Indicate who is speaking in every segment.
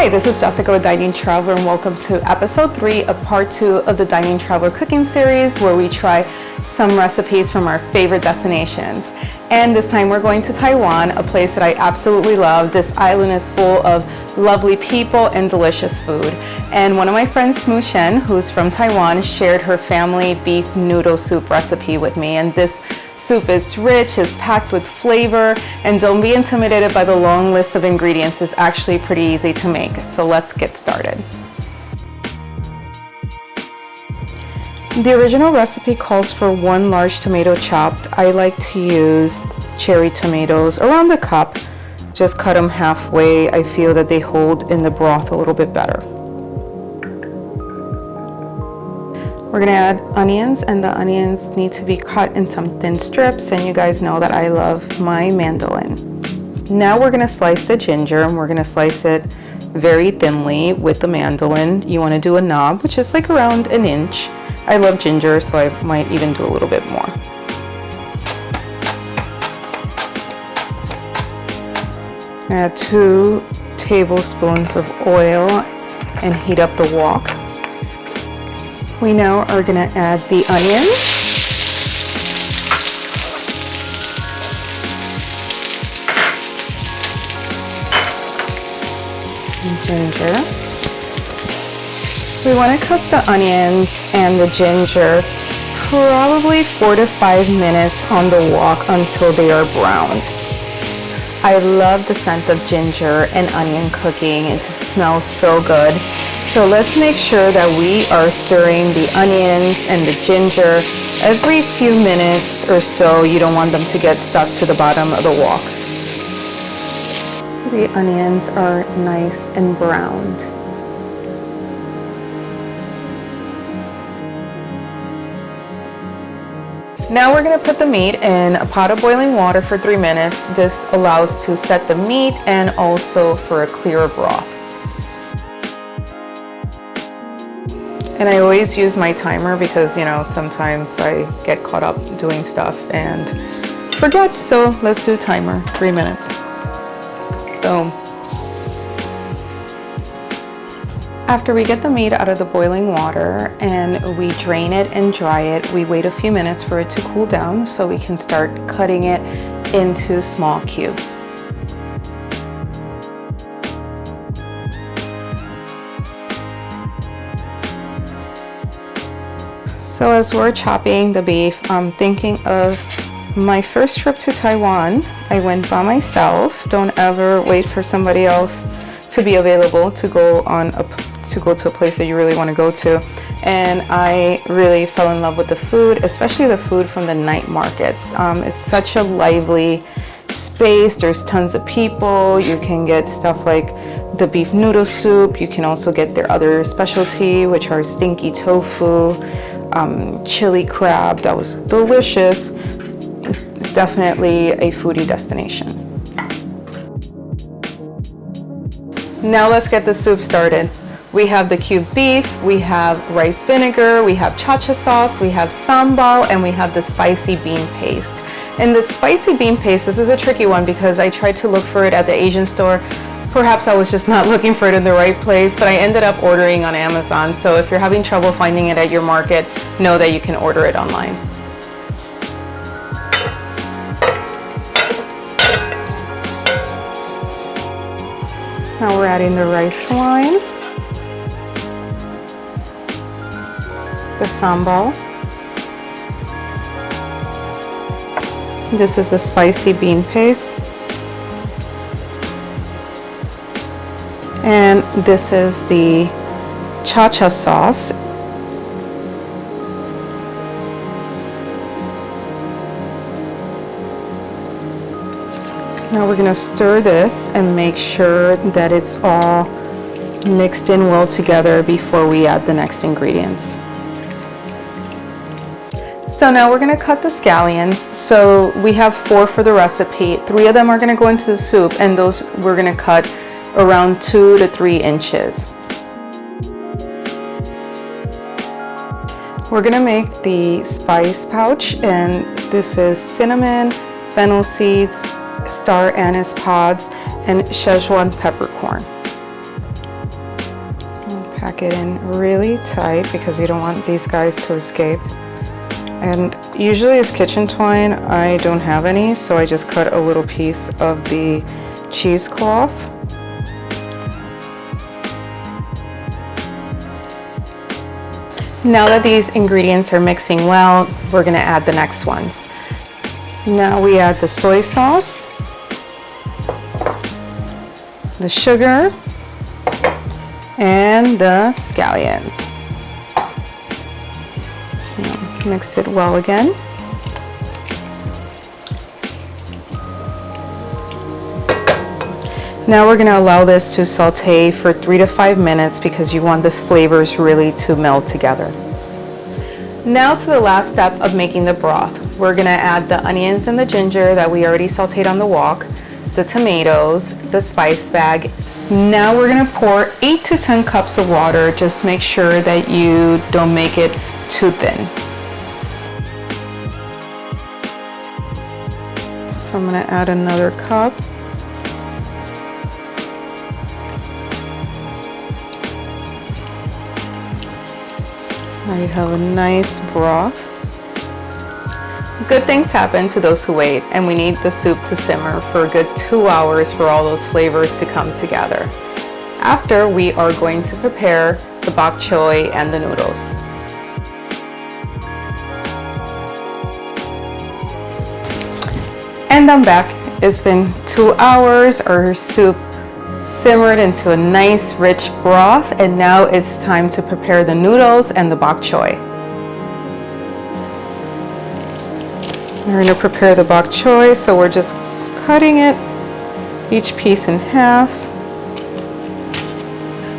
Speaker 1: Hi, this is Jessica with Dining Traveler, and welcome to episode 3 of part 2 of the Dining Traveler cooking series, where we try some recipes from our favorite destinations. And this time we're going to Taiwan, a place that I absolutely love. This island is full of lovely people and delicious food. And one of my friends, Mu-Shien, who's from Taiwan, shared her family beef noodle soup recipe with me. And this soup is rich, is packed with flavor, and don't be intimidated by the long list of ingredients. It's actually pretty easy to make. So let's get started. The original recipe calls for 1 large tomato chopped. I like to use cherry tomatoes around the cup. Just cut them halfway. I feel that they hold in the broth a little bit better. We're gonna add onions, and the onions need to be cut in some thin strips, and you guys know that I love my mandolin. Now we're gonna slice the ginger, and we're gonna slice it very thinly with the mandolin. You wanna do a knob, which is like around 1 inch. I love ginger, so I might even do a little bit more. Add 2 tablespoons of oil and heat up the wok. We now are going to add the onion. And ginger. We want to cook the onions and the ginger probably 4 to 5 minutes on the wok until they are browned. I love the scent of ginger and onion cooking. It just smells so good. So let's make sure that we are stirring the onions and the ginger every few minutes or so. You don't want them to get stuck to the bottom of the wok. The onions are nice and browned. Now we're going to put the meat in a pot of boiling water for 3 minutes. This allows to set the meat and also for a clearer broth. And I always use my timer because, you know, sometimes I get caught up doing stuff and forget. So let's do timer, 3 minutes. Boom. After we get the meat out of the boiling water and we drain it and dry it, we wait a few minutes for it to cool down so we can start cutting it into small cubes. So as we're chopping the beef, I'm thinking of my first trip to Taiwan. I went by myself. Don't ever wait for somebody else to be available to go to a place that you really want to go to. And I really fell in love with the food, especially the food from the night markets. It's such a lively space. There's tons of people. You can get stuff like the beef noodle soup. You can also get their other specialty, which are stinky tofu, chili crab. That was delicious. It's definitely a foodie destination. Now let's get the soup started. We have the cubed beef, we have rice vinegar, we have cha-cha sauce, we have sambal, and we have the spicy bean paste. And the spicy bean paste, this is a tricky one because I tried to look for it at the Asian store. Perhaps I was just not looking for it in the right place, but I ended up ordering on Amazon. So if you're having trouble finding it at your market, know that you can order it online. Now we're adding the rice wine, the sambal. This is the spicy bean paste. And this is the cha-cha sauce. Now we're going to stir this and make sure that it's all mixed in well together before we add the next ingredients. So now we're going to cut the scallions. So we have 4 for the recipe. 3 of them are going to go into the soup, and those we're going to cut around 2 to 3 inches. We're going to make the spice pouch, and this is cinnamon, fennel seeds, star anise pods, and Szechuan peppercorn. pack it in really tight because you don't want these guys to escape. And usually it's kitchen twine. I don't have any, so I just cut a little piece of the cheesecloth. Now that these ingredients are mixing well, we're gonna add the next ones. Now we add the soy sauce, the sugar, and the scallions. Now, mix it well again. Now we're going to allow this to saute for 3 to 5 minutes because you want the flavors really to meld together. Now to the last step of making the broth. We're going to add the onions and the ginger that we already sauteed on the wok, the tomatoes, the spice bag. Now we're going to pour 8 to 10 cups of water. Just make sure that you don't make it too thin. So I'm going to add another cup. Now you have a nice broth. Good things happen to those who wait, and we need the soup to simmer for a good 2 hours for all those flavors to come together. After, we are going to prepare the bok choy and the noodles. And I'm back. It's been 2 hours. Our soup simmered into a nice rich broth, and now it's time to prepare the noodles and the bok choy. We're going to prepare the bok choy, so we're just cutting it, each piece in half.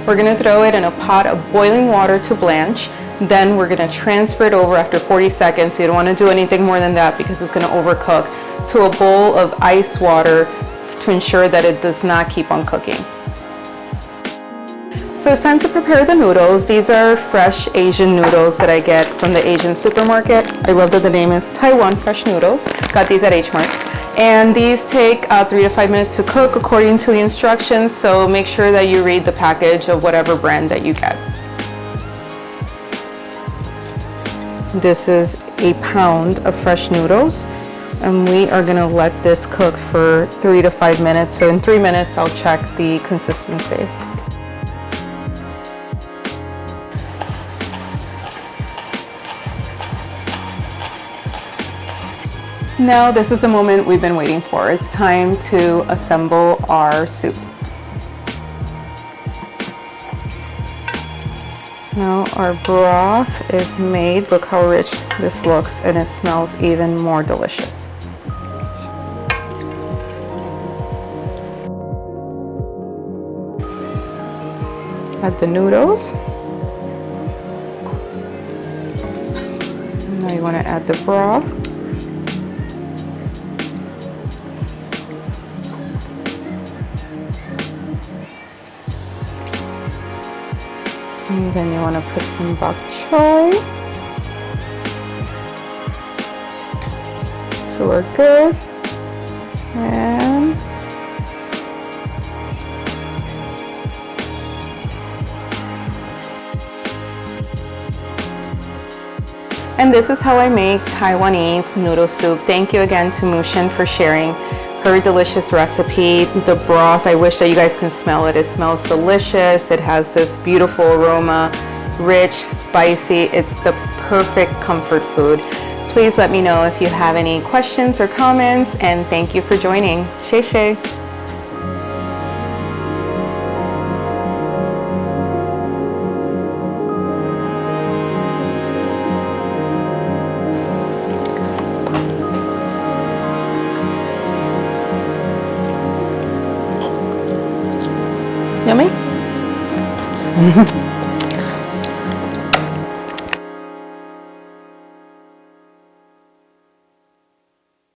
Speaker 1: We're going to throw it in a pot of boiling water to blanch. Then we're going to transfer it over after 40 seconds. You don't want to do anything more than that because it's going to overcook, to a bowl of ice water to ensure that it does not keep on cooking. So it's time to prepare the noodles. These are fresh Asian noodles that I get from the Asian supermarket. I love that the name is Taiwan Fresh Noodles. Got these at H Mart. And these take 3 to 5 minutes to cook according to the instructions, so make sure that you read the package of whatever brand that you get. This is a pound of fresh noodles, and we are gonna let this cook for 3 to 5 minutes. So in 3 minutes, I'll check the consistency. Now this is the moment we've been waiting for. It's time to assemble our soup. Now our broth is made. Look how rich this looks, and it smells even more delicious. Add the noodles. Now you want to add the broth. And then you want to put some bok choy. 2 are good. And this is how I make Taiwanese noodle soup. Thank you again to Mu-Shien for sharing her delicious recipe. The broth, I wish that you guys can smell it. It smells delicious. It has this beautiful aroma, rich, spicy. It's the perfect comfort food. Please let me know if you have any questions or comments, and thank you for joining. Xie xie.